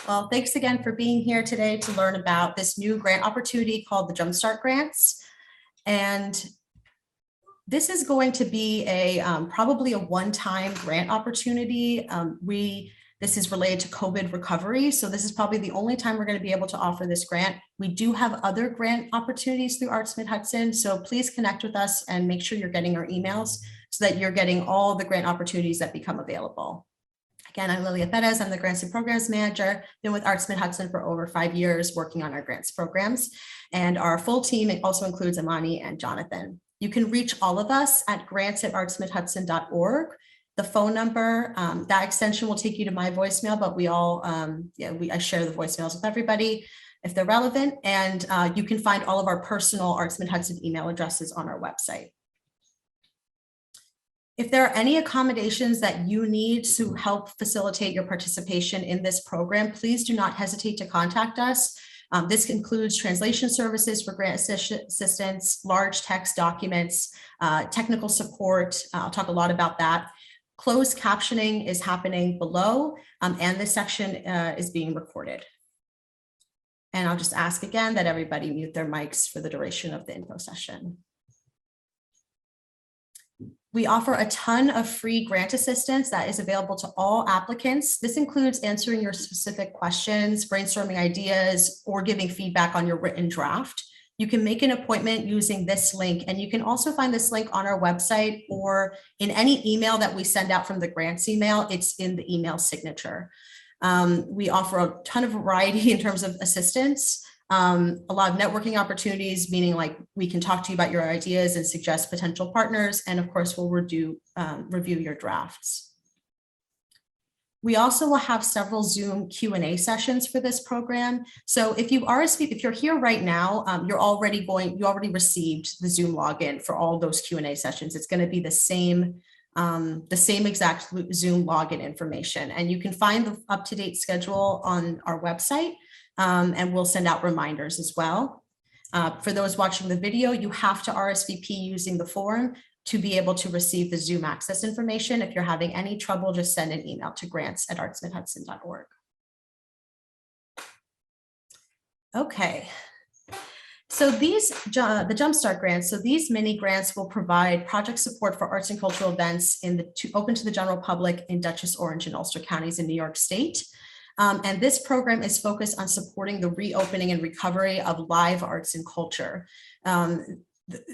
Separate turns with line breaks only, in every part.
Well, thanks again for being here today to learn about this new grant opportunity called the Jumpstart Grants. And this is going to be a probably a one-time grant opportunity. This is related to COVID recovery. So this is probably the only time we're going to be able to offer this grant. We do have other grant opportunities through Arts Mid-Hudson. So please connect with us and make sure you're getting our emails so that you're getting all the grant opportunities that become available. Again, I'm Lilia Perez. I'm the Grants and Programs Manager. Been with Arts Mid-Hudson for over 5 years working on our grants programs. And our full team also includes Amani and Jonathan. You can reach all of us at grants@artsmidhudson.org. The phone number, that extension will take you to my voicemail, but I share the voicemails with everybody if they're relevant. And you can find all of our personal Arts Mid-Hudson email addresses on our website. If there are any accommodations that you need to help facilitate your participation in this program, please do not hesitate to contact us. This includes translation services for grant assistance, large text documents, technical support. I'll talk a lot about that. Closed captioning is happening below, and this section is being recorded. And I'll just ask again that everybody mute their mics for the duration of the info session. We offer a ton of free grant assistance that is available to all applicants. This includes answering your specific questions, brainstorming ideas, or giving feedback on your written draft. You can make an appointment using this link, and you can also find this link on our website or in any email that we send out from the grants email. It's in the email signature. We offer a ton of variety in terms of assistance. A lot of networking opportunities, meaning like we can talk to you about your ideas and suggest potential partners. And of course, we'll review your drafts. We also will have several Zoom Q&A sessions for this program. So if you're here right now, you already received the Zoom login for all those Q&A sessions. It's going to be the same exact Zoom login information. And you can find the up-to-date schedule on our website. And we'll send out reminders as well. For those watching the video, you have to RSVP using the form to be able to receive the Zoom access information. If you're having any trouble, just send an email to grants@artsmidhudson.org. Okay. So the Jumpstart grants, so these mini grants will provide project support for arts and cultural events open to the general public in Dutchess, Orange, and Ulster counties in New York State. And this program is focused on supporting the reopening and recovery of live arts and culture.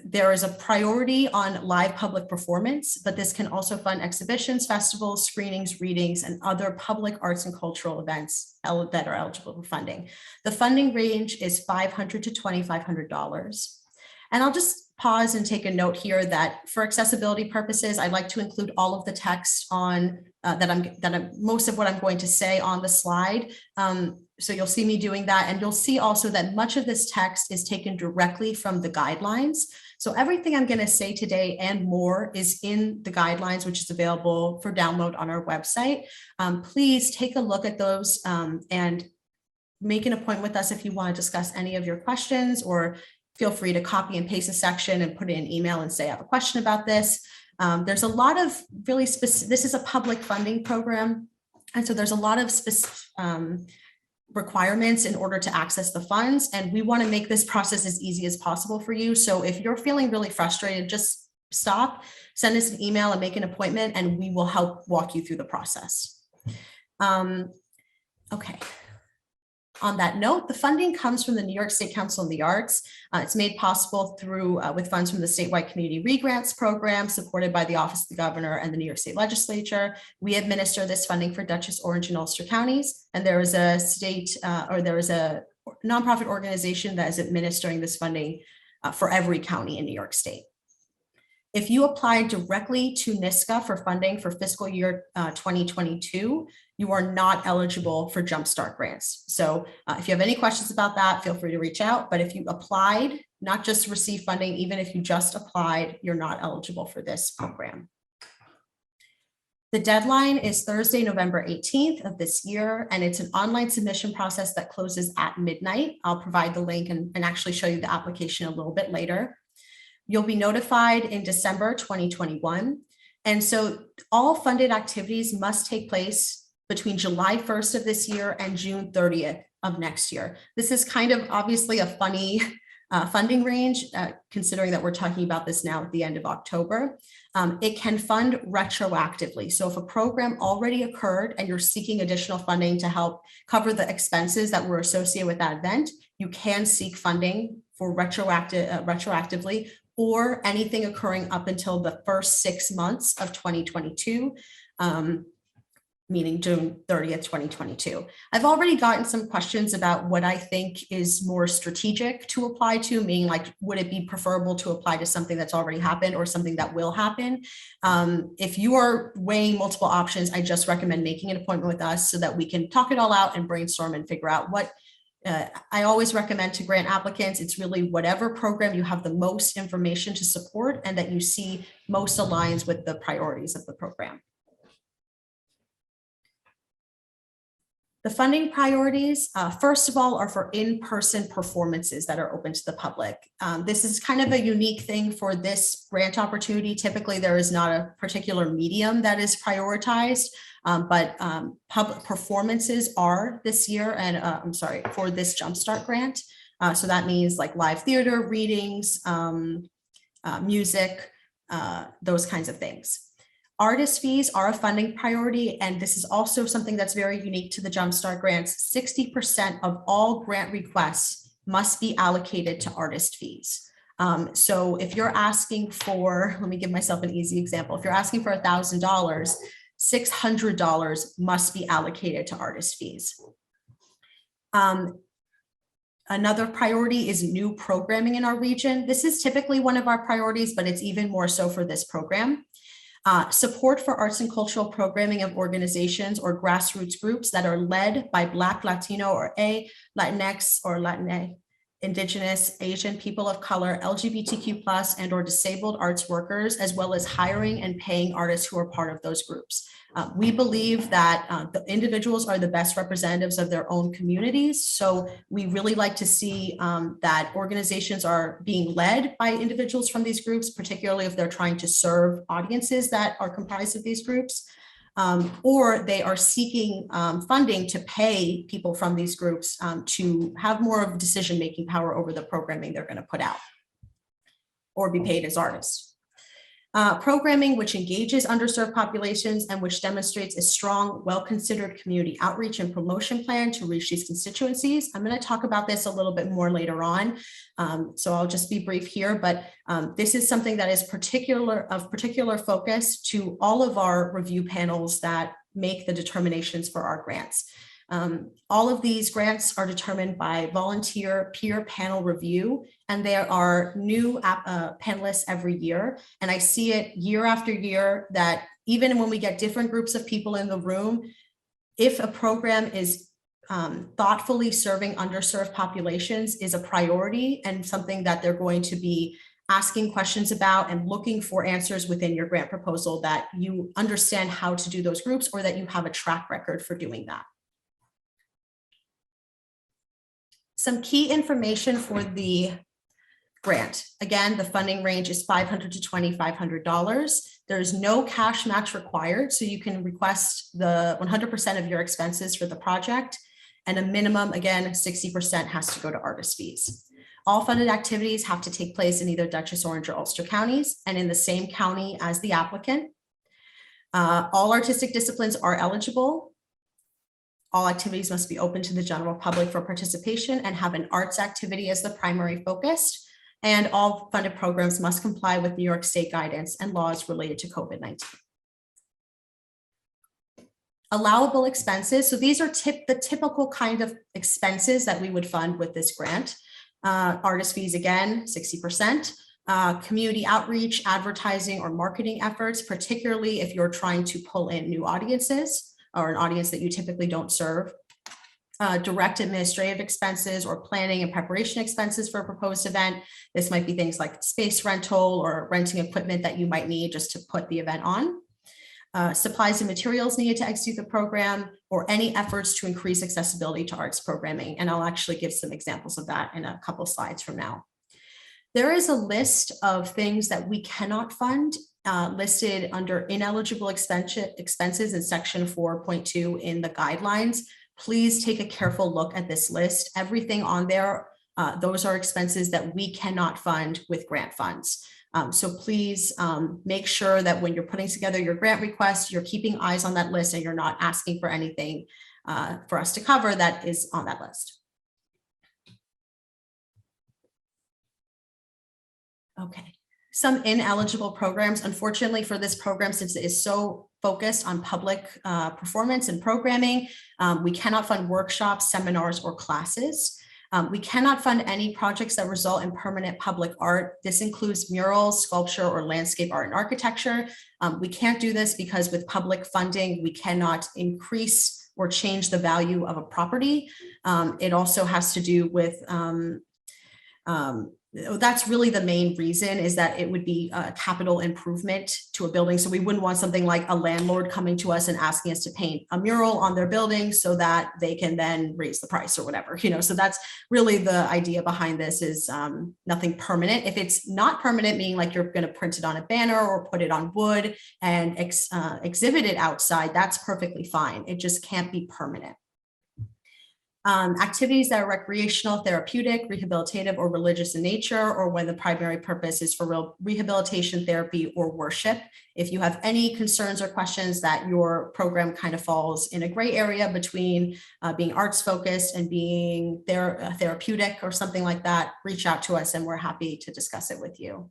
There is a priority on live public performance, but this can also fund exhibitions, festivals, screenings, readings, and other public arts and cultural events that are eligible for funding. The funding range is $500 to $2,500. And I'll just pause and take a note here that for accessibility purposes, I'd like to include all of the text on most of what I'm going to say on the slide. So you'll see me doing that, and you'll see also that much of this text is taken directly from the guidelines. So everything I'm going to say today and more is in the guidelines, which is available for download on our website. Please take a look at those and make an appointment with us if you want to discuss any of your questions, or feel free to copy and paste a section and put it in an email and say, I have a question about this. There's a lot of really specific, this is a public funding program. And so there's a lot of requirements in order to access the funds. And we want to make this process as easy as possible for you. So if you're feeling really frustrated, just stop, send us an email and make an appointment, and we will help walk you through the process. Okay. On that note, the funding comes from the New York State Council on the Arts. It's made possible with funds from the statewide community re-grants program supported by the Office of the Governor and the New York State Legislature. We administer this funding for Dutchess, Orange, and Ulster counties, and there is a nonprofit organization that is administering this funding for every county in New York State. If you apply directly to NYSCA for funding for fiscal year 2022, you are not eligible for Jumpstart grants. So if you have any questions about that, feel free to reach out. But if you applied, not just receive funding, even if you just applied, you're not eligible for this program. The deadline is Thursday, November 18th of this year, and it's an online submission process that closes at midnight. I'll provide the link and actually show you the application a little bit later. You'll be notified in December 2021. And so all funded activities must take place between July 1st of this year and June 30th of next year. This is kind of obviously a funny funding range, considering that we're talking about this now at the end of October. It can fund retroactively. So if a program already occurred and you're seeking additional funding to help cover the expenses that were associated with that event, you can seek funding for retroactively, or anything occurring up until the first 6 months of 2022. Meaning June 30th, 2022. I've already gotten some questions about what I think is more strategic to apply to, meaning like, would it be preferable to apply to something that's already happened or something that will happen? If you are weighing multiple options, I just recommend making an appointment with us so that we can talk it all out and brainstorm and figure out what I always recommend to grant applicants. It's really whatever program you have the most information to support and that you see most aligns with the priorities of the program. The funding priorities, first of all, are for in-person performances that are open to the public. This is kind of a unique thing for this grant opportunity. Typically, there is not a particular medium that is prioritized, but public performances are this year, and for this Jumpstart grant. So that means like live theater, readings, music, those kinds of things. Artist fees are a funding priority, and this is also something that's very unique to the Jumpstart grants. 60% of all grant requests must be allocated to artist fees. So if you're asking for, let me give myself an easy example. If you're asking for $1,000, $600 must be allocated to artist fees. Another priority is new programming in our region. This is typically one of our priorities, but it's even more so for this program. Support for arts and cultural programming of organizations or grassroots groups that are led by Black, Latino, or Latinx or Latina, Indigenous, Asian, people of color, LGBTQ+, and or disabled arts workers, as well as hiring and paying artists who are part of those groups. We believe that the individuals are the best representatives of their own communities. So we really like to see that organizations are being led by individuals from these groups, particularly if they're trying to serve audiences that are comprised of these groups, or they are seeking funding to pay people from these groups to have more of decision-making power over the programming they're going to put out or be paid as artists. Programming which engages underserved populations and which demonstrates a strong, well-considered community outreach and promotion plan to reach these constituencies. I'm going to talk about this a little bit more later on, so I'll just be brief here, but this is something that is of particular focus to all of our review panels that make the determinations for our grants. All of these grants are determined by volunteer peer panel review, and there are new panelists every year. And I see it year after year that even when we get different groups of people in the room, if a program is thoughtfully serving underserved populations is a priority and something that they're going to be asking questions about and looking for answers within your grant proposal, that you understand how to do those groups or that you have a track record for doing that. Some key information for the grant. Again, the funding range is $500 to $2,500. There's no cash match required, so you can request the 100% of your expenses for the project, and a minimum, again, 60% has to go to artist fees. All funded activities have to take place in either Dutchess, Orange, or Ulster counties and in the same county as the applicant. All artistic disciplines are eligible. All activities must be open to the general public for participation and have an arts activity as the primary focus. And all funded programs must comply with New York State guidance and laws related to COVID-19. Allowable expenses. So these are the typical kind of expenses that we would fund with this grant. Artist fees, again, 60%. Community outreach, advertising, or marketing efforts, particularly if you're trying to pull in new audiences or an audience that you typically don't serve. Direct administrative expenses or planning and preparation expenses for a proposed event. This might be things like space rental or renting equipment that you might need just to put the event on. Supplies and materials needed to execute the program, or any efforts to increase accessibility to arts programming. And I'll actually give some examples of that in a couple slides from now. There is a list of things that we cannot fund listed under ineligible expenses in section 4.2 in the guidelines. Please take a careful look at this list. Everything on there, those are expenses that we cannot fund with grant funds. So please make sure that when you're putting together your grant request, you're keeping eyes on that list and you're not asking for anything for us to cover that is on that list. Okay, some ineligible programs. Unfortunately for this program, since it is so focused on public performance and programming, we cannot fund workshops, seminars, or classes. We cannot fund any projects that result in permanent public art. This includes murals, sculpture, or landscape art and architecture. We can't do this because with public funding, we cannot increase or change the value of a property. It also has to do with that's really the main reason, is that it would be a capital improvement to a building. So we wouldn't want something like a landlord coming to us and asking us to paint a mural on their building so that they can then raise the price or whatever, so that's really the idea behind this, is nothing permanent. If it's not permanent, meaning like you're going to print it on a banner or put it on wood and exhibit it outside, that's perfectly fine. It just can't be permanent. Activities that are recreational, therapeutic, rehabilitative, or religious in nature, or when the primary purpose is for rehabilitation, therapy, or worship. If you have any concerns or questions that your program kind of falls in a gray area between being arts focused and being therapeutic or something like that, reach out to us and we're happy to discuss it with you.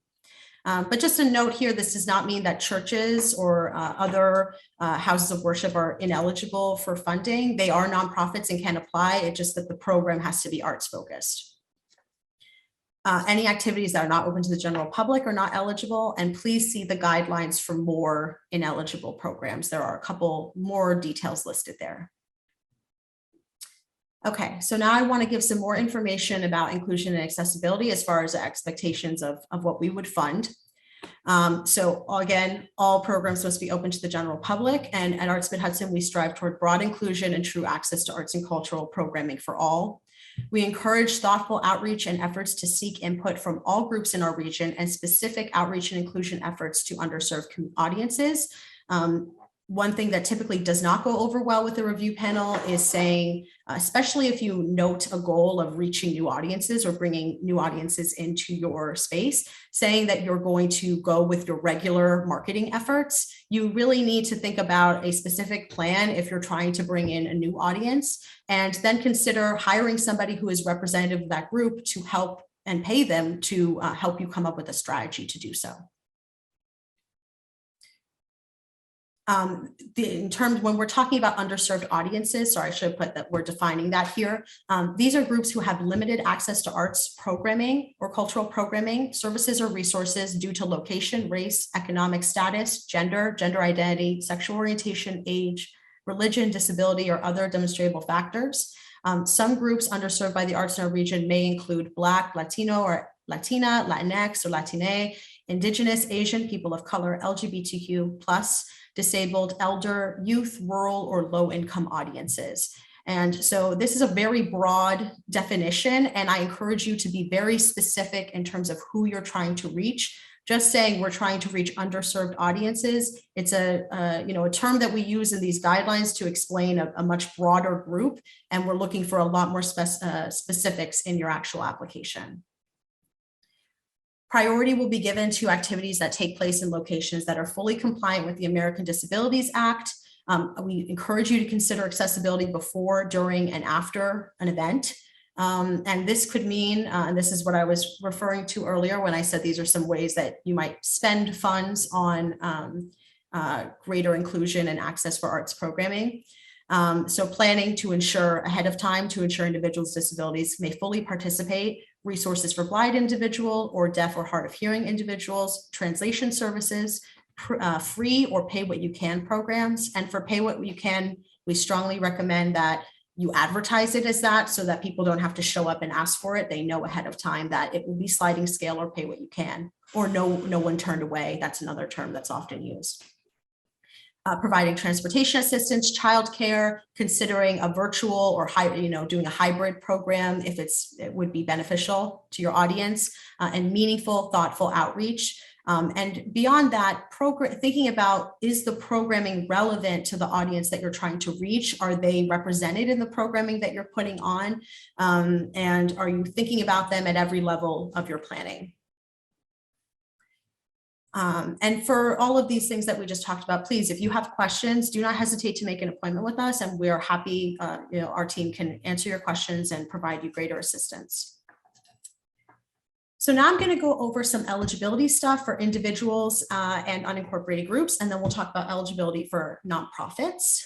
But just a note here, this does not mean that churches or other houses of worship are ineligible for funding. They are nonprofits and can apply. It's just that the program has to be arts focused. Any activities that are not open to the general public are not eligible. And please see the guidelines for more ineligible programs. There are a couple more details listed there. Okay, so now I want to give some more information about inclusion and accessibility as far as the expectations of what we would fund. So again, all programs must be open to the general public, and at Arts Mid-Hudson, we strive toward broad inclusion and true access to arts and cultural programming for all. We encourage thoughtful outreach and efforts to seek input from all groups in our region and specific outreach and inclusion efforts to underserved audiences. One thing that typically does not go over well with the review panel is saying, especially if you note a goal of reaching new audiences or bringing new audiences into your space, saying that you're going to go with your regular marketing efforts. You really need to think about a specific plan if you're trying to bring in a new audience, and then consider hiring somebody who is representative of that group to help and pay them to help you come up with a strategy to do so. In terms, when we're talking about underserved audiences, sorry, I should have put that we're defining that here. These are groups who have limited access to arts programming or cultural programming, services, or resources due to location, race, economic status, gender identity, sexual orientation, age, religion, disability, or other demonstrable factors. Some groups underserved by the arts in our region may include Black, Latino, or Latina, Latinx, or Latine, Indigenous, Asian, people of color, LGBTQ+, disabled, elder, youth, rural, or low-income audiences. And so this is a very broad definition, and I encourage you to be very specific in terms of who you're trying to reach. Just saying we're trying to reach underserved audiences, it's a term that we use in these guidelines to explain a much broader group, and we're looking for a lot more specifics in your actual application. Priority will be given to activities that take place in locations that are fully compliant with the American Disabilities Act. We encourage you to consider accessibility before, during, and after an event. And this could mean, and this is what I was referring to earlier when I said these are some ways that you might spend funds on greater inclusion and access for arts programming. So planning to ensure ahead of time to ensure individuals with disabilities may fully participate, resources for blind individual or deaf or hard of hearing individuals, translation services, free or pay what you can programs. And for pay what you can, we strongly recommend that you advertise it as that so that people don't have to show up and ask for it. They know ahead of time that it will be sliding scale or pay what you can, or no one turned away. That's another term that's often used. Providing transportation assistance, childcare, considering a virtual or doing a hybrid program if it would be beneficial to your audience, and meaningful, thoughtful outreach. And beyond that, thinking about, is the programming relevant to the audience that you're trying to reach? Are they represented in the programming that you're putting on? And are you thinking about them at every level of your planning? And for all of these things that we just talked about, please, if you have questions, do not hesitate to make an appointment with us, and we are happy, our team can answer your questions and provide you greater assistance. So now I'm going to go over some eligibility stuff for individuals and unincorporated groups, and then we'll talk about eligibility for nonprofits.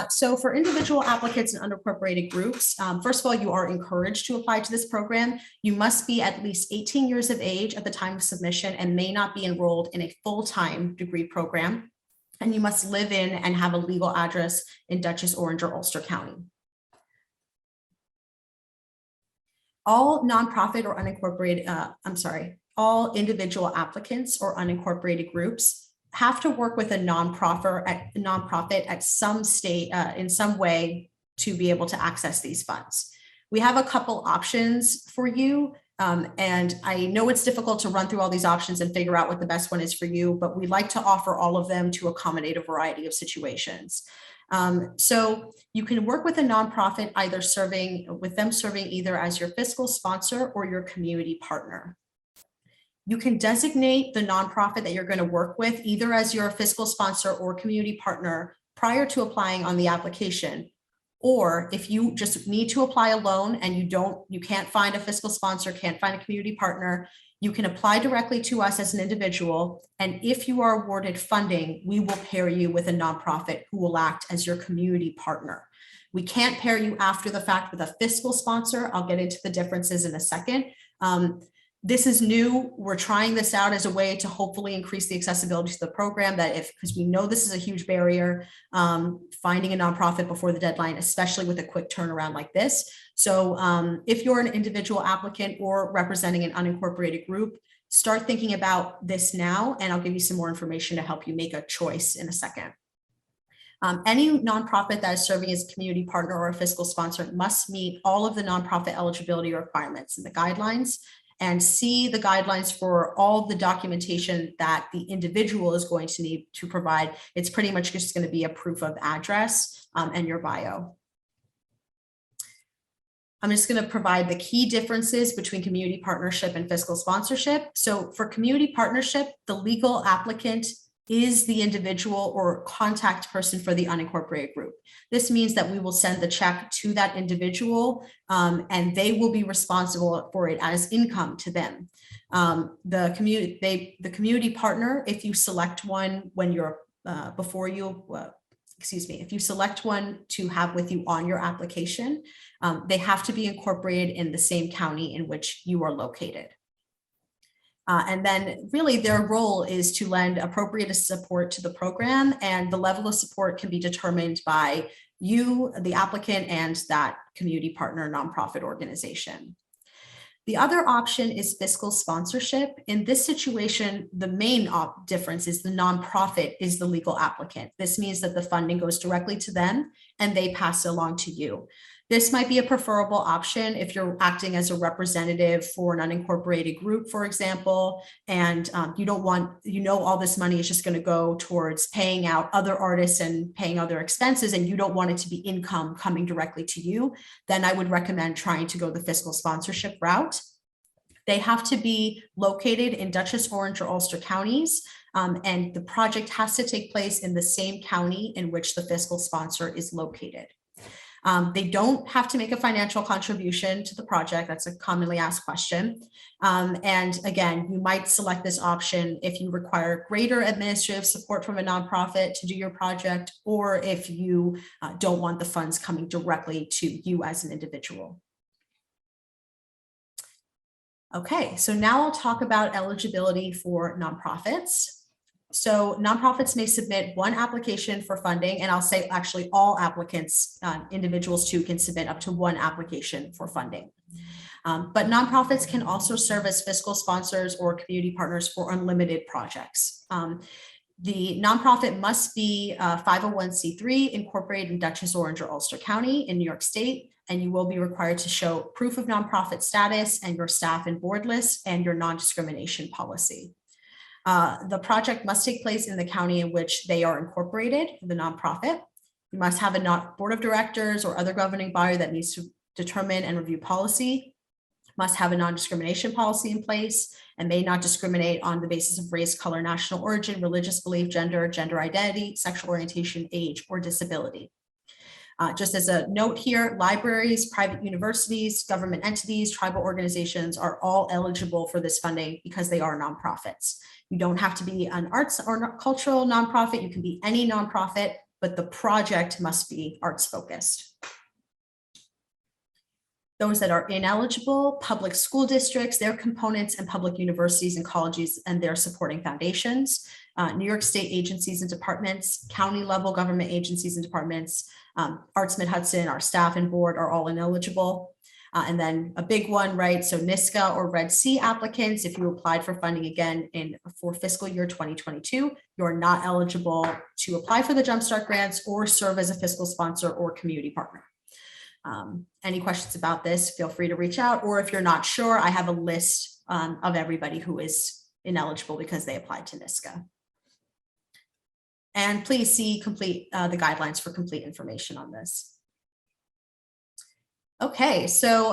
So for individual applicants and unincorporated groups, first of all, you are encouraged to apply to this program. You must be at least 18 years of age at the time of submission and may not be enrolled in a full-time degree program. And you must live in and have a legal address in Dutchess, Orange, or Ulster County. All nonprofit or unincorporated, all individual applicants or unincorporated groups have to work with a nonprofit at some state in some way to be able to access these funds. We have a couple options for you, and I know it's difficult to run through all these options and figure out what the best one is for you, but we like to offer all of them to accommodate a variety of situations. So you can work with a nonprofit, either serving either as your fiscal sponsor or your community partner. You can designate the nonprofit that you're going to work with either as your fiscal sponsor or community partner prior to applying on the application. Or if you just need to apply alone and you can't find a fiscal sponsor, can't find a community partner, you can apply directly to us as an individual. And if you are awarded funding, we will pair you with a nonprofit who will act as your community partner. We can't pair you after the fact with a fiscal sponsor. I'll get into the differences in a second. This is new. We're trying this out as a way to hopefully increase the accessibility to the program, because we know this is a huge barrier, finding a nonprofit before the deadline, especially with a quick turnaround like this. So if you're an individual applicant or representing an unincorporated group, start thinking about this now, and I'll give you some more information to help you make a choice in a second. Any nonprofit that is serving as a community partner or a fiscal sponsor must meet all of the nonprofit eligibility requirements and the guidelines, and see the guidelines for all the documentation that the individual is going to need to provide. It's pretty much just going to be a proof of address and your bio. I'm just going to provide the key differences between community partnership and fiscal sponsorship. So for community partnership, the legal applicant is the individual or contact person for the unincorporated group. This means that we will send the check to that individual and they will be responsible for it as income to them. The community partner, if you select one when you're if you select one to have with you on your application, they have to be incorporated in the same county in which you are located. And then really their role is to lend appropriate support to the program, and the level of support can be determined by you, the applicant, and that community partner nonprofit organization. The other option is fiscal sponsorship. In this situation, the main difference is the nonprofit is the legal applicant. This means that the funding goes directly to them and they pass it along to you. This might be a preferable option if you're acting as a representative for an unincorporated group, for example, and you don't want, all this money is just going to go towards paying out other artists and paying other expenses, and you don't want it to be income coming directly to you. Then I would recommend trying to go the fiscal sponsorship route. They have to be located in Dutchess, Orange, or Ulster counties, and the project has to take place in the same county in which the fiscal sponsor is located. They don't have to make a financial contribution to the project. That's a commonly asked question. And again, you might select this option if you require greater administrative support from a nonprofit to do your project, or if you don't want the funds coming directly to you as an individual. Okay, so now I'll talk about eligibility for nonprofits. So nonprofits may submit one application for funding, and I'll say actually all applicants, individuals too, can submit up to one application for funding. But nonprofits can also serve as fiscal sponsors or community partners for unlimited projects. The nonprofit must be 501c3 incorporated in Dutchess, Orange, or Ulster County in New York State, and you will be required to show proof of nonprofit status and your staff and board list and your non-discrimination policy. The project must take place in the county in which they are incorporated, the nonprofit. You must have a board of directors or other governing body that needs to determine and review policy, must have a non-discrimination policy in place, and may not discriminate on the basis of race, color, national origin, religious belief, gender identity, sexual orientation, age, or disability. Just as a note here, libraries, private universities, government entities, tribal organizations are all eligible for this funding because they are nonprofits. You don't have to be an arts or cultural nonprofit. You can be any nonprofit, but the project must be arts focused. Those that are ineligible, public school districts, their components, and public universities and colleges and their supporting foundations, New York State agencies and departments, county level government agencies and departments, Arts Mid-Hudson, our staff and board are all ineligible. And then a big one, right? So NISCA or Red C applicants, if you applied for funding again for fiscal year 2022, you're not eligible to apply for the Jumpstart grants or serve as a fiscal sponsor or community partner. Any questions about this, feel free to reach out, or if you're not sure, I have a list of everybody who is ineligible because they applied to NISCA. And please see the guidelines for complete information on this. Okay, so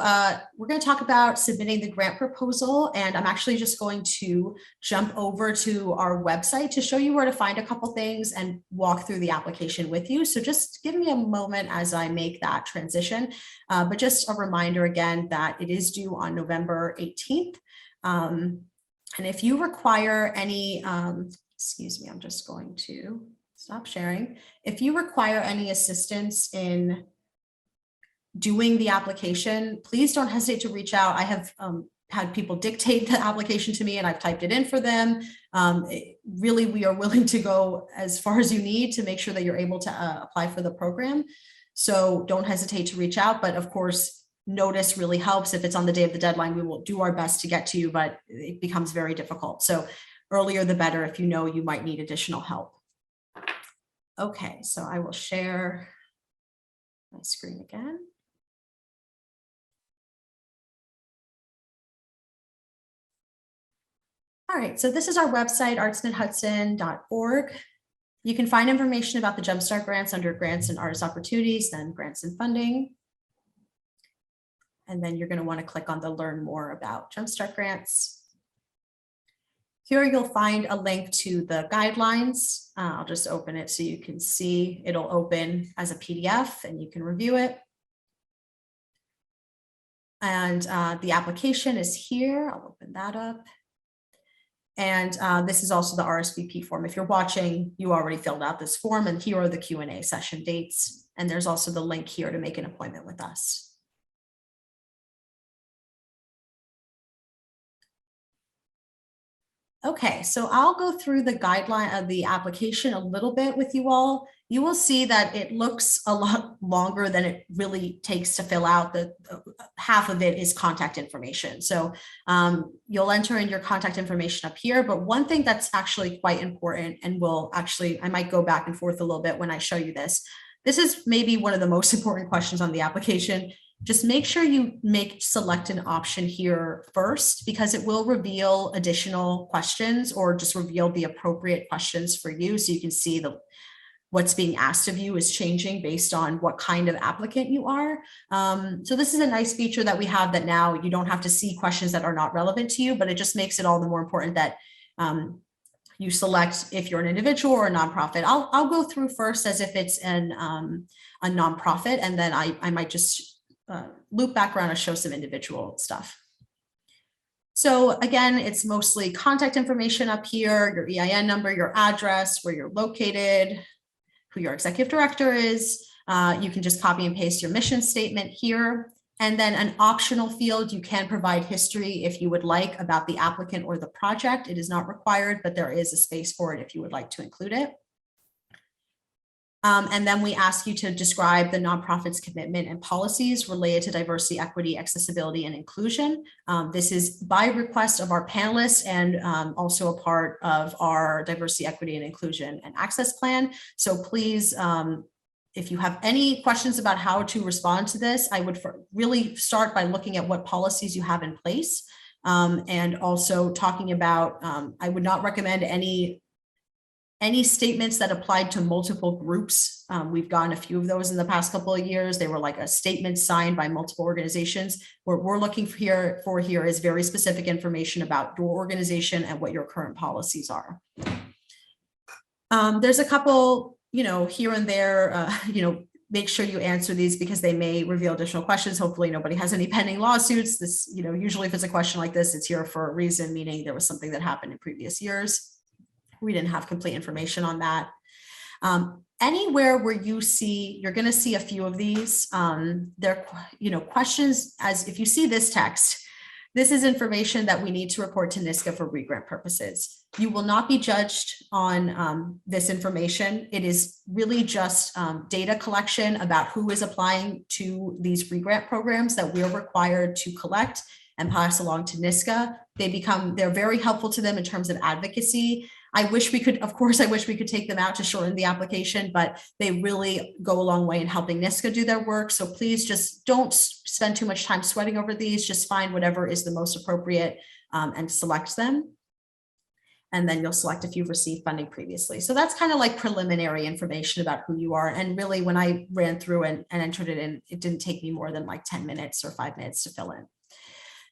we're going to talk about submitting the grant proposal, and I'm actually just going to jump over to our website to show you where to find a couple things and walk through the application with you. So just give me a moment as I make that transition, but just a reminder again that it is due on November 18th. And if you require any, excuse me, I'm just going to stop sharing. If you require any assistance in doing the application, please don't hesitate to reach out. I have had people dictate the application to me and I've typed it in for them. Really, we are willing to go as far as you need to make sure that you're able to apply for the program. So don't hesitate to reach out, but of course, notice really helps. If it's on the day of the deadline, we will do our best to get to you, but it becomes very difficult. So earlier the better if you know you might need additional help. Okay, so I will share my screen again. All right, so this is our website, artsmidhudson.org. You can find information about the Jumpstart grants under grants and artist opportunities, then grants and funding. And then you're going to want to click on the learn more about Jumpstart grants. Here you'll find a link to the guidelines. I'll just open it so you can see. It'll open as a PDF and you can review it. And the application is here. I'll open that up. And this is also the RSVP form. If you're watching, you already filled out this form, and here are the Q&A session dates. And there's also the link here to make an appointment with us. Okay, so I'll go through the guideline of the application a little bit with you all. You will see that it looks a lot longer than it really takes to fill out. Half of it is contact information. So you'll enter in your contact information up here, but one thing that's actually quite important, and I might go back and forth a little bit when I show you this. This is maybe one of the most important questions on the application. Just make sure you select an option here first, because it will reveal additional questions or just reveal the appropriate questions for you. So you can see what's being asked of you is changing based on what kind of applicant you are. So this is a nice feature that we have, that now you don't have to see questions that are not relevant to you, but it just makes it all the more important that you select if you're an individual or a nonprofit. I'll go through first as if it's a nonprofit, and then I might just loop back around and show some individual stuff. So again, it's mostly contact information up here, your EIN number, your address, where you're located, who your executive director is. You can just copy and paste your mission statement here. And then an optional field, you can provide history if you would like about the applicant or the project. It is not required, but there is a space for it if you would like to include it. And then we ask you to describe the nonprofit's commitment and policies related to diversity, equity, accessibility, and inclusion. This is by request of our panelists and also a part of our diversity, equity, and inclusion and access plan. So please, if you have any questions about how to respond to this, I would really start by looking at what policies you have in place. And also talking about, I would not recommend any statements that applied to multiple groups. We've gotten a few of those in the past couple of years. They were like a statement signed by multiple organizations. What we're looking for here is very specific information about your organization and what your current policies are. There's a couple, here and there, make sure you answer these because they may reveal additional questions. Hopefully nobody has any pending lawsuits. This, usually if it's a question like this, it's here for a reason, meaning there was something that happened in previous years. We didn't have complete information on that. Anywhere where you're going to see a few of these, they're, questions as if you see this text, this is information that we need to report to NISCA for regrant purposes. You will not be judged on this information. It is really just data collection about who is applying to these regrant programs that we're required to collect and pass along to NISCA. They're very helpful to them in terms of advocacy. I wish we could take them out to shorten the application, but they really go a long way in helping NISCA do their work. So please just don't spend too much time sweating over these. Just find whatever is the most appropriate and select them. And then you'll select if you've received funding previously. So that's kind of like preliminary information about who you are. And really, when I ran through and entered it in, it didn't take me more than like 10 minutes or 5 minutes to fill in.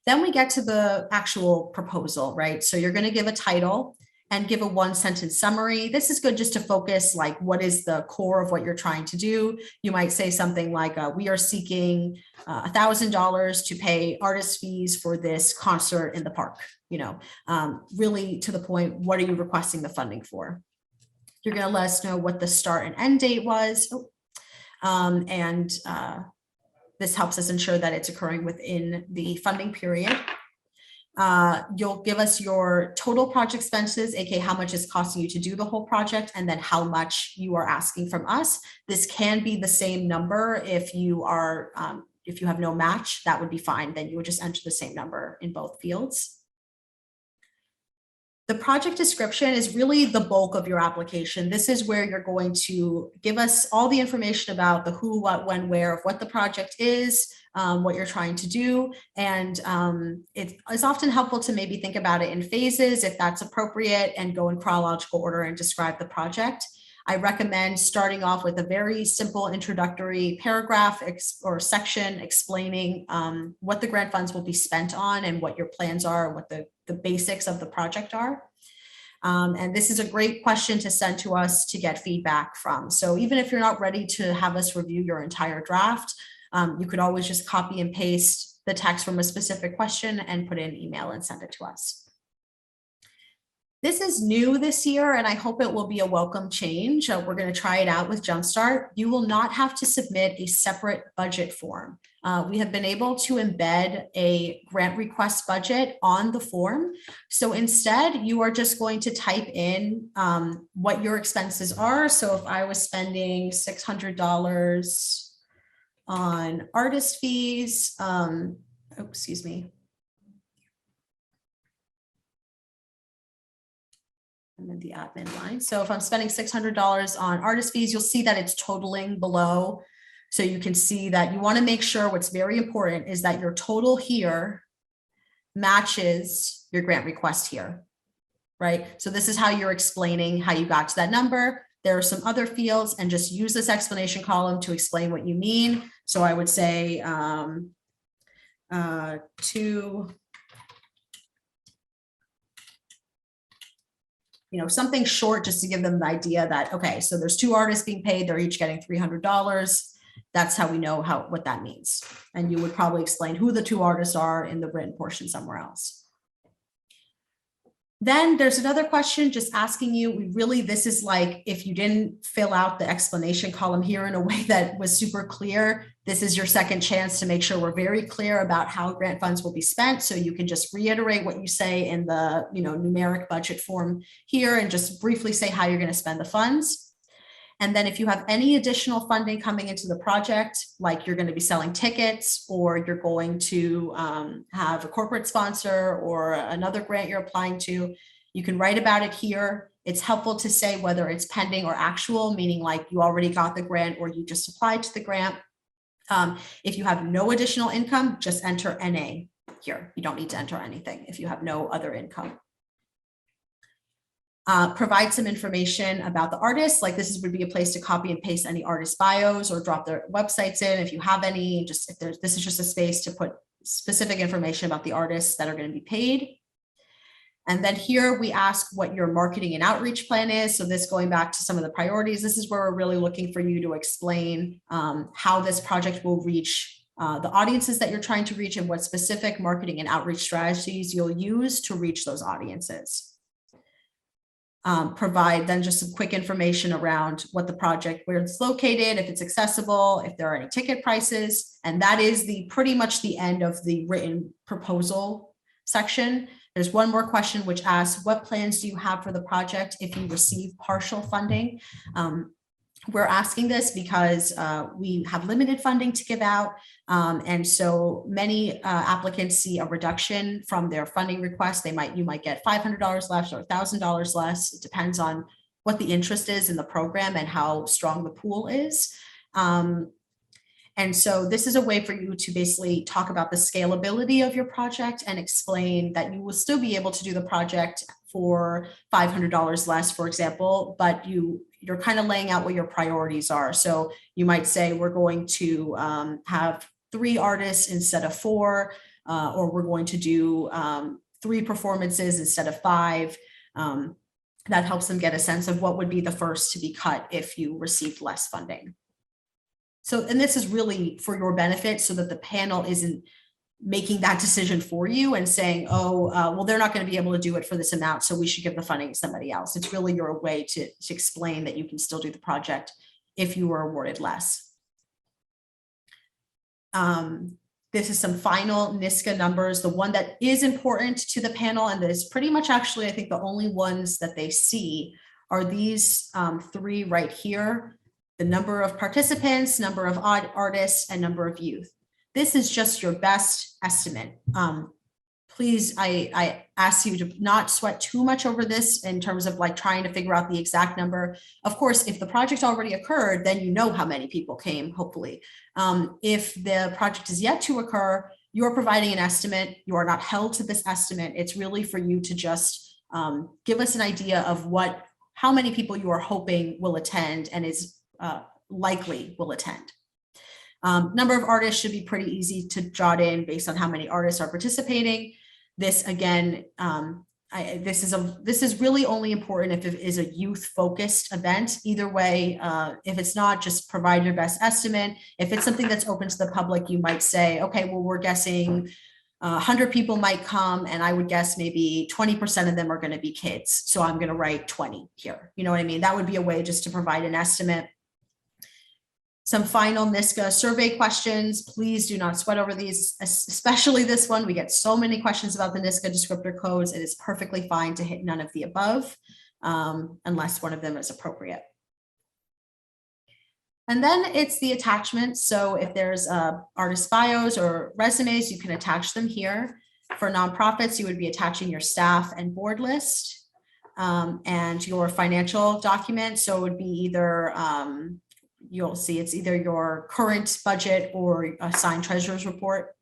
Then we get to the actual proposal, right? So you're going to give a title and give a 1-sentence summary. This is good just to focus, like, what is the core of what you're trying to do. You might say something like, we are seeking $1,000 to pay artist fees for this concert in the park. Really to the point, what are you requesting the funding for? You're going to let us know what the start and end date was. This helps us ensure that it's occurring within the funding period. You'll give us your total project expenses, aka how much it's costing you to do the whole project, and then how much you are asking from us. This can be the same number if you have no match, that would be fine. Then you would just enter the same number in both fields. The project description is really the bulk of your application. This is where you're going to give us all the information about the who, what, when, where of what the project is, what you're trying to do. And it is often helpful to maybe think about it in phases if that's appropriate and go in chronological order and describe the project. I recommend starting off with a very simple introductory paragraph or section explaining what the grant funds will be spent on and what your plans are, and what the basics of the project are. And this is a great question to send to us to get feedback from. So even if you're not ready to have us review your entire draft, you could always just copy and paste the text from a specific question and put in an email and send it to us. This is new this year, and I hope it will be a welcome change. We're going to try it out with Jumpstart. You will not have to submit a separate budget form. We have been able to embed a grant request budget on the form. So instead, you are just going to type in what your expenses are. So if I was spending $600 on artist fees, excuse me. And then the admin line. So if I'm spending $600 on artist fees, you'll see that it's totaling below. So you can see that you want to make sure what's very important is that your total here matches your grant request here, right? So this is how you're explaining how you got to that number. There are some other fields, and just use this explanation column to explain what you mean. So I would say something short just to give them the idea that, okay, so there's 2 artists being paid, they're each getting $300. That's how we know what that means. And you would probably explain who the 2 artists are in the written portion somewhere else. Then there's another question just asking you, this is like, if you didn't fill out the explanation column here in a way that was super clear, this is your second chance to make sure we're very clear about how grant funds will be spent. So you can just reiterate what you say in the numeric budget form here and just briefly say how you're going to spend the funds. And then if you have any additional funding coming into the project, like you're going to be selling tickets, or you're going to have a corporate sponsor or another grant you're applying to, you can write about it here. It's helpful to say whether it's pending or actual, meaning like you already got the grant or you just applied to the grant. If you have no additional income, just enter NA here. You don't need to enter anything if you have no other income. Provide some information about the artists. Like would be a place to copy and paste any artist bios or drop their websites in if you have any. Just if this is just a space to put specific information about the artists that are going to be paid. And then here we ask what your marketing and outreach plan is. So this, going back to some of the priorities, this is where we're really looking for you to explain how this project will reach the audiences that you're trying to reach and what specific marketing and outreach strategies you'll use to reach those audiences. Provide then just some quick information around what the project, where it's located, if it's accessible, if there are any ticket prices. And that is pretty much the end of the written proposal section. There's one more question which asks, what plans do you have for the project if you receive partial funding? We're asking this because we have limited funding to give out. And so many applicants see a reduction from their funding request. You might get $500 less or $1,000 less. It depends on what the interest is in the program and how strong the pool is. And so this is a way for you to basically talk about the scalability of your project and explain that you will still be able to do the project for $500 less, for example, but you're kind of laying out what your priorities are. So you might say, we're going to have 3 artists instead of 4, or we're going to do 3 performances instead of 5. That helps them get a sense of what would be the first to be cut if you received less funding. So, and this is really for your benefit so that the panel isn't making that decision for you and saying, oh, well, they're not going to be able to do it for this amount, so we should give the funding to somebody else. It's really your way to explain that you can still do the project if you were awarded less. This is some final NISCA numbers. The one that is important to the panel, and that is pretty much actually, I think, the only ones that they see, are these 3 right here: the number of participants, number of artists, and number of youth. This is just your best estimate. Please, I ask you to not sweat too much over this in terms of like trying to figure out the exact number. Of course, if the project already occurred, then you know how many people came, hopefully. If the project is yet to occur, you're providing an estimate. You are not held to this estimate. It's really for you to just give us an idea of how many people you are hoping will attend and is likely will attend. Number of artists should be pretty easy to jot in based on how many artists are participating. This again, this is really only important if it is a youth-focused event. Either way, if it's not, just provide your best estimate. If it's something that's open to the public, you might say, okay, well, we're guessing 100 people might come, and I would guess maybe 20% of them are going to be kids. So I'm going to write 20 here. You know what I mean? That would be a way just to provide an estimate. Some final NISCA survey questions. Please do not sweat over these, especially this one. We get so many questions about the NISCA descriptor codes. It is perfectly fine to hit none of the above, unless one of them is appropriate. And then it's the attachments. So if there's artist bios or resumes, you can attach them here. For nonprofits, you would be attaching your staff and board list and your financial document. So it would be either you'll see it's either your current budget or a signed treasurer's report.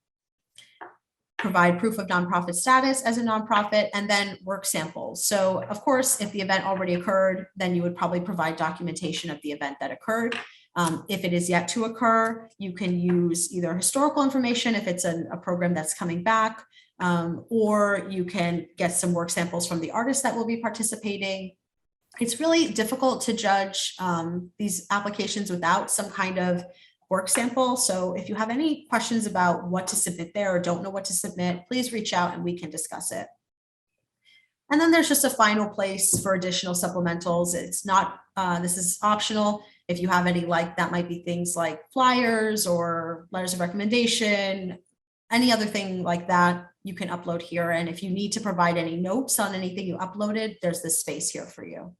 Provide proof of nonprofit status as a nonprofit, and then work samples. So of course, if the event already occurred, then you would probably provide documentation of the event that occurred. If it is yet to occur, you can use either historical information if it's a program that's coming back, or you can get some work samples from the artists that will be participating. It's really difficult to judge these applications without some kind of work sample. So if you have any questions about what to submit there or don't know what to submit, please reach out and we can discuss it. And then there's just a final place for additional supplementals. It's not, this is optional. If you have any, like that might be things like flyers or letters of recommendation, any other thing like that, you can upload here. And if you need to provide any notes on anything you uploaded, there's this space here for you.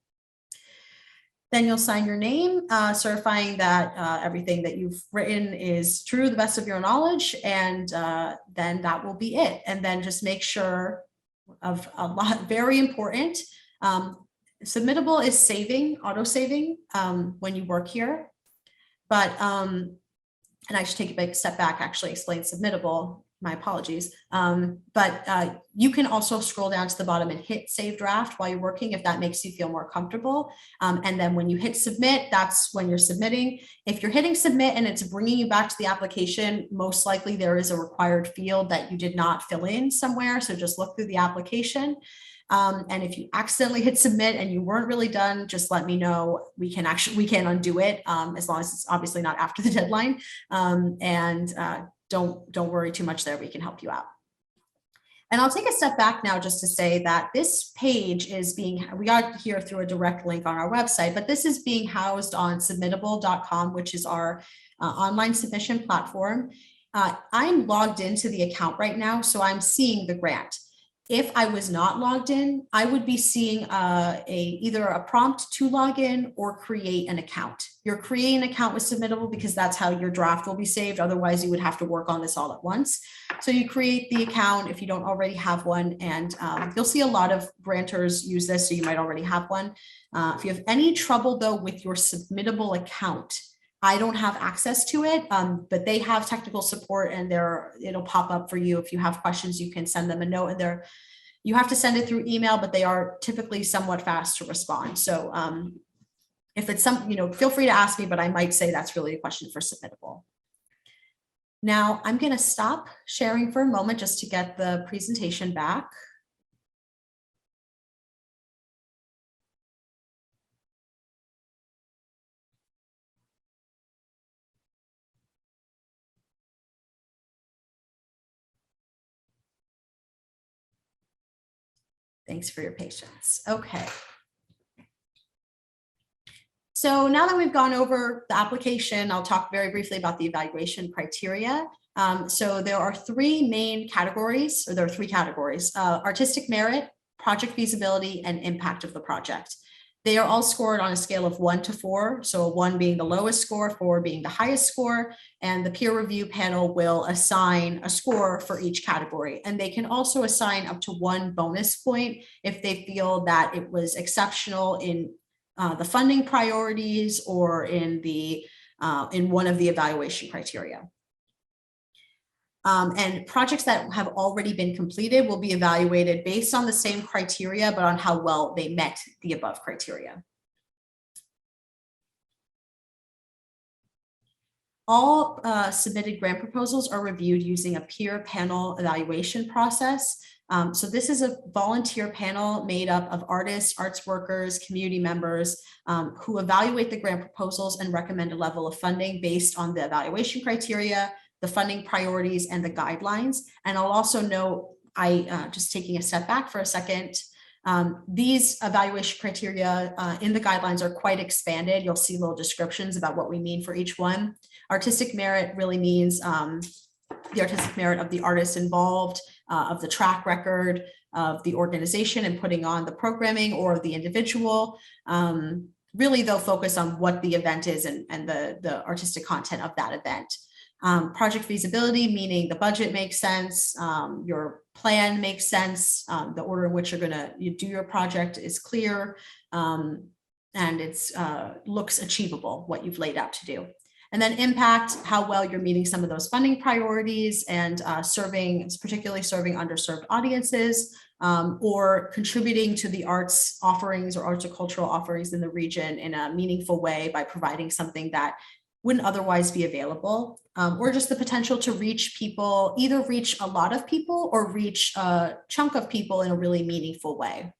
Then you'll sign your name, certifying that everything that you've written is true to the best of your knowledge, and then that will be it. And then just make sure of a lot, very important, submittable is saving, auto-saving when you work here. But, and I should take a big step back, actually explain submittable. My apologies. But you can also scroll down to the bottom and hit save draft while you're working if that makes you feel more comfortable. And then when you hit submit, that's when you're submitting. If you're hitting submit and it's bringing you back to the application, most likely there is a required field that you did not fill in somewhere. So just look through the application. And if you accidentally hit submit and you weren't really done, just let me know. We can undo it as long as it's obviously not after the deadline. Don't worry too much there. We can help you out. And I'll take a step back now just to say that this page is we got here through a direct link on our website, but this is being housed on submittable.com, which is our online submission platform. I'm logged into the account right now, so I'm seeing the grant. If I was not logged in, I would be seeing either a prompt to log in or create an account. You're creating an account with Submittable because that's how your draft will be saved. Otherwise, you would have to work on this all at once. So you create the account if you don't already have one, and you'll see a lot of grantors use this, so you might already have one. If you have any trouble, though, with your Submittable account, I don't have access to it, but they have technical support, and it'll pop up for you. If you have questions, you can send them a note, and you have to send it through email, but they are typically somewhat fast to respond. So if it's feel free to ask me, but I might say that's really a question for Submittable. Now I'm going to stop sharing for a moment just to get the presentation back. Thanks for your patience. Okay. So now that we've gone over the application, I'll talk very briefly about the evaluation criteria. So there are three main categories, or there are three categories: artistic merit, project feasibility, and impact of the project. They are all scored on a scale of 1 to 4. So 1 being the lowest score, 4 being the highest score, and the peer review panel will assign a score for each category. And they can also assign up to 1 bonus point if they feel that it was exceptional in the funding priorities or in one of the evaluation criteria. And projects that have already been completed will be evaluated based on the same criteria, but on how well they met the above criteria. All submitted grant proposals are reviewed using a peer panel evaluation process. So this is a volunteer panel made up of artists, arts workers, community members who evaluate the grant proposals and recommend a level of funding based on the evaluation criteria, the funding priorities, and the guidelines. And I'll also note, just taking a step back for a second, these evaluation criteria in the guidelines are quite expanded. You'll see little descriptions about what we mean for each one. Artistic merit really means the artistic merit of the artist involved, of the track record of the organization and putting on the programming, or the individual. Really, they'll focus on what the event is and the artistic content of that event. Project feasibility, meaning the budget makes sense, your plan makes sense, the order in which you're going to do your project is clear, and it's looks achievable, what you've laid out to do. And then impact, how well you're meeting some of those funding priorities and particularly serving underserved audiences, or contributing to the arts offerings or arts or cultural offerings in the region in a meaningful way by providing something that wouldn't otherwise be available, or just the potential to reach people, either reach a lot of people or reach a chunk of people in a really meaningful way.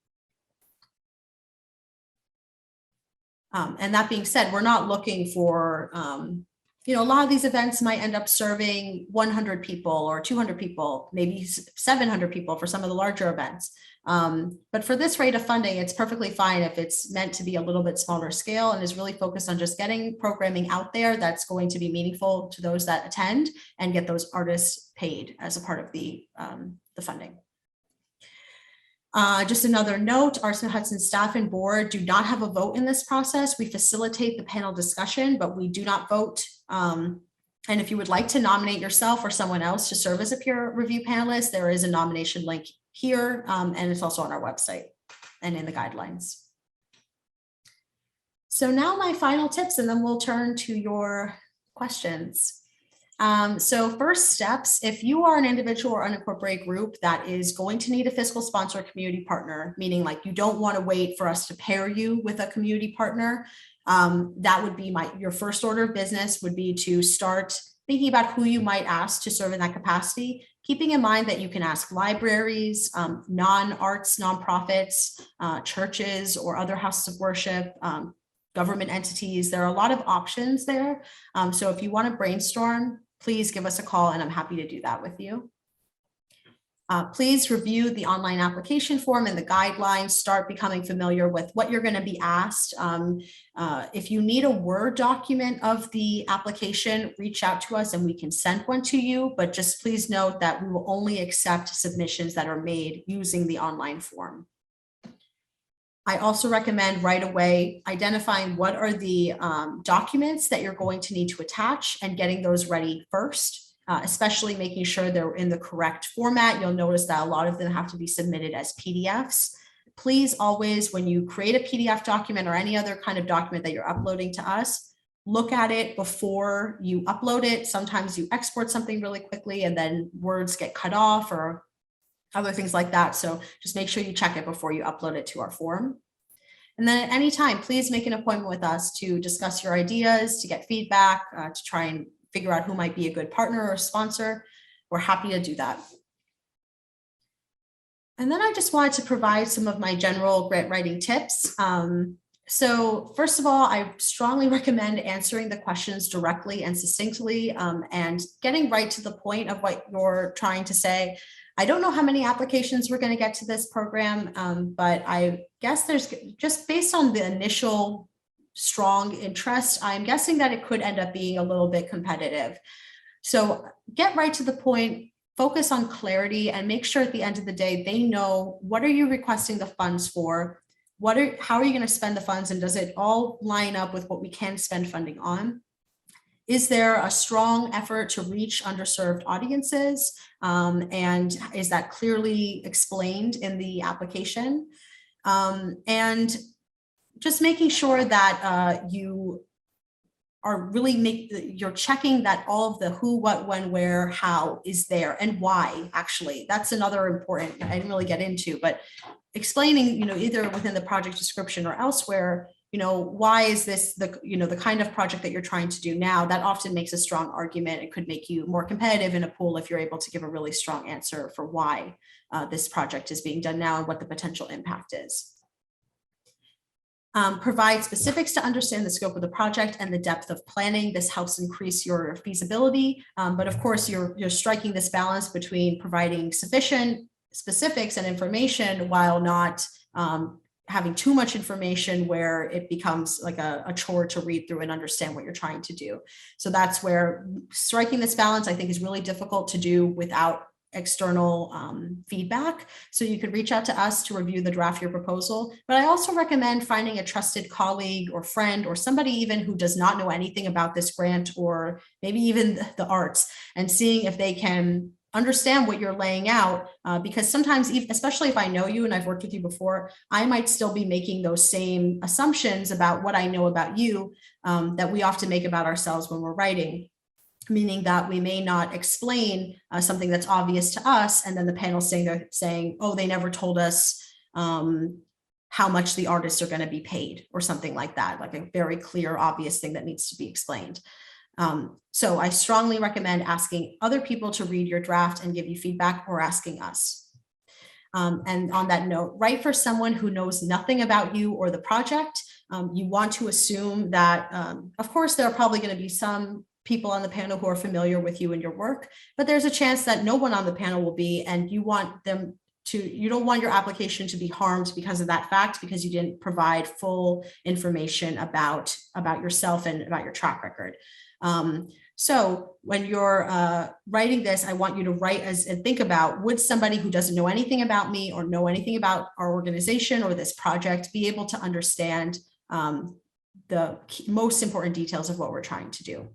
And that being said, we're not looking for, a lot of these events might end up serving 100 people or 200 people, maybe 700 people for some of the larger events. But for this rate of funding, it's perfectly fine if it's meant to be a little bit smaller scale and is really focused on just getting programming out there that's going to be meaningful to those that attend and get those artists paid as a part of the funding. Just another note, Arts Mid-Hudson staff and board do not have a vote in this process. We facilitate the panel discussion, but we do not vote. And if you would like to nominate yourself or someone else to serve as a peer review panelist, there is a nomination link here, and it's also on our website and in the guidelines. So now my final tips, and then we'll turn to your questions. So first steps, if you are an individual or unincorporated group that is going to need a fiscal sponsor or community partner, meaning like you don't want to wait for us to pair you with a community partner, that would be your first order of business would be to start thinking about who you might ask to serve in that capacity, keeping in mind that you can ask libraries, non-arts, nonprofits, churches, or other houses of worship, government entities. There are a lot of options there. So if you want to brainstorm, please give us a call and I'm happy to do that with you. Please review the online application form and the guidelines, start becoming familiar with what you're going to be asked. If you need a Word document of the application, reach out to us and we can send one to you, but just please note that we will only accept submissions that are made using the online form. I also recommend right away identifying what are the documents that you're going to need to attach and getting those ready first. Especially making sure they're in the correct format. You'll notice that a lot of them have to be submitted as PDFs. Please always, when you create a PDF document or any other kind of document that you're uploading to us, look at it before you upload it. Sometimes you export something really quickly and then words get cut off or other things like that. So just make sure you check it before you upload it to our form. And then at any time, please make an appointment with us to discuss your ideas, to get feedback, to try and figure out who might be a good partner or sponsor. We're happy to do that. And then I just wanted to provide some of my general grant writing tips. So first of all, I strongly recommend answering the questions directly and succinctly and getting right to the point of what you're trying to say. I don't know how many applications we're going to get to this program, but I guess there's just based on the initial strong interest, I'm guessing that it could end up being a little bit competitive. So get right to the point, focus on clarity, and make sure at the end of the day, they know what are you requesting the funds for, how are you going to spend the funds, and does it all line up with what we can spend funding on? Is there a strong effort to reach underserved audiences? And is that clearly explained in the application? And just making sure that you are really you're checking that all of the who, what, when, where, how is there, and why. Actually, that's another important, I didn't really get into, but explaining, either within the project description or elsewhere, why is this the kind of project that you're trying to do now? That often makes a strong argument. It could make you more competitive in a pool if you're able to give a really strong answer for why this project is being done now and what the potential impact is. Provide specifics to understand the scope of the project and the depth of planning. This helps increase your feasibility. But of course, you're striking this balance between providing sufficient specifics and information while not having too much information where it becomes like a chore to read through and understand what you're trying to do. So that's where striking this balance, I think, is really difficult to do without external feedback. So you could reach out to us to review the draft of your proposal. But I also recommend finding a trusted colleague or friend or somebody even who does not know anything about this grant or maybe even the arts, and seeing if they can understand what you're laying out, because sometimes, especially if I know you and I've worked with you before, I might still be making those same assumptions about what I know about you that we often make about ourselves when we're writing. Meaning that we may not explain something that's obvious to us, and then the panel saying, oh, they never told us how much the artists are going to be paid or something like that, like a very clear, obvious thing that needs to be explained. So I strongly recommend asking other people to read your draft and give you feedback, or asking us. And on that note, write for someone who knows nothing about you or the project. You want to assume that, of course, there are probably going to be some people on the panel who are familiar with you and your work, but there's a chance that no one on the panel will be, and you don't want your application to be harmed because of that fact, because you didn't provide full information about yourself and about your track record. So when you're writing this, I want you to write and think about, would somebody who doesn't know anything about me or know anything about our organization or this project be able to understand the most important details of what we're trying to do?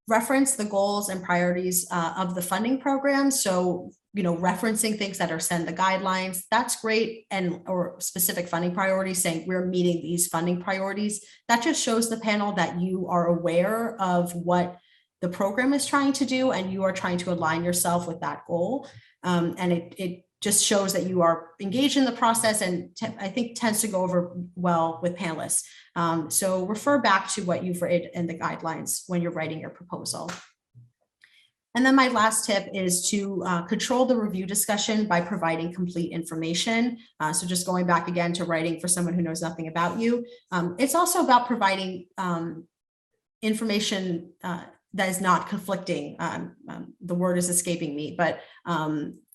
Reference the goals and priorities of the funding program. So, referencing things that are set in the guidelines, that's great. Or specific funding priorities, saying we're meeting these funding priorities. That just shows the panel that you are aware of what the program is trying to do and you are trying to align yourself with that goal. And it just shows that you are engaged in the process, and I think tends to go over well with panelists. So refer back to what you've read in the guidelines when you're writing your proposal. And then my last tip is to control the review discussion by providing complete information. So just going back again to writing for someone who knows nothing about you. It's also about providing information that is not conflicting. The word is escaping me, but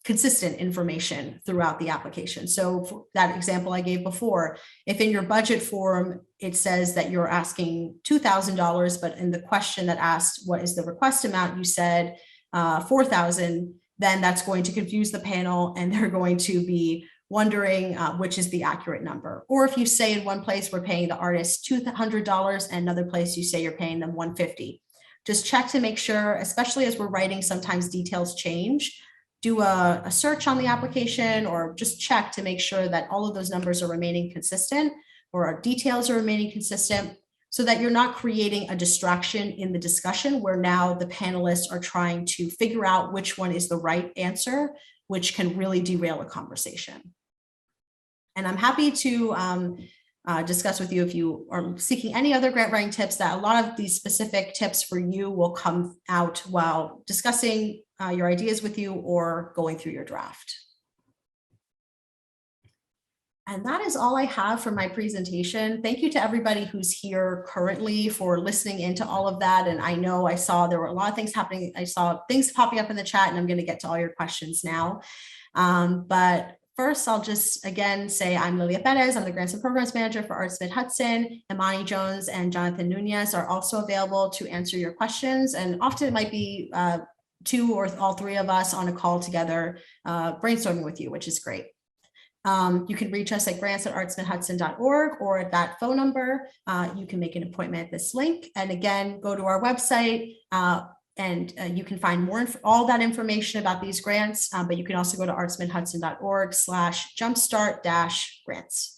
consistent information throughout the application. So for that example I gave before, if in your budget form, it says that you're asking $2,000, but in the question that asked, what is the request amount, you said $4,000, then that's going to confuse the panel and they're going to be wondering which is the accurate number. Or if you say in one place, we're paying the artist $200 and another place you say you're paying them $150. Just check to make sure, especially as we're writing, sometimes details change. Do a search on the application or just check to make sure that all of those numbers are remaining consistent or our details are remaining consistent, so that you're not creating a distraction in the discussion where now the panelists are trying to figure out which one is the right answer, which can really derail a conversation. And I'm happy to discuss with you if you are seeking any other grant writing tips. That a lot of these specific tips for you will come out while discussing your ideas with you or going through your draft. And that is all I have for my presentation. Thank you to everybody who's here currently for listening into all of that. And I know I saw there were a lot of things happening. I saw things popping up in the chat, and I'm going to get to all your questions now. But first, I'll just again say I'm Lilia Perez. I'm the Grants and Programs Manager for Arts Mid-Hudson. Imani Jones and Jonathan Nunez are also available to answer your questions. And often it might be two or all three of us on a call together brainstorming with you, which is great. You can reach us at grants@artsmidhudson.org or at that phone number. You can make an appointment at this link. And again, go to our website and you can find all that information about these grants, but you can also go to artsmidhudson.org/jumpstart-grants.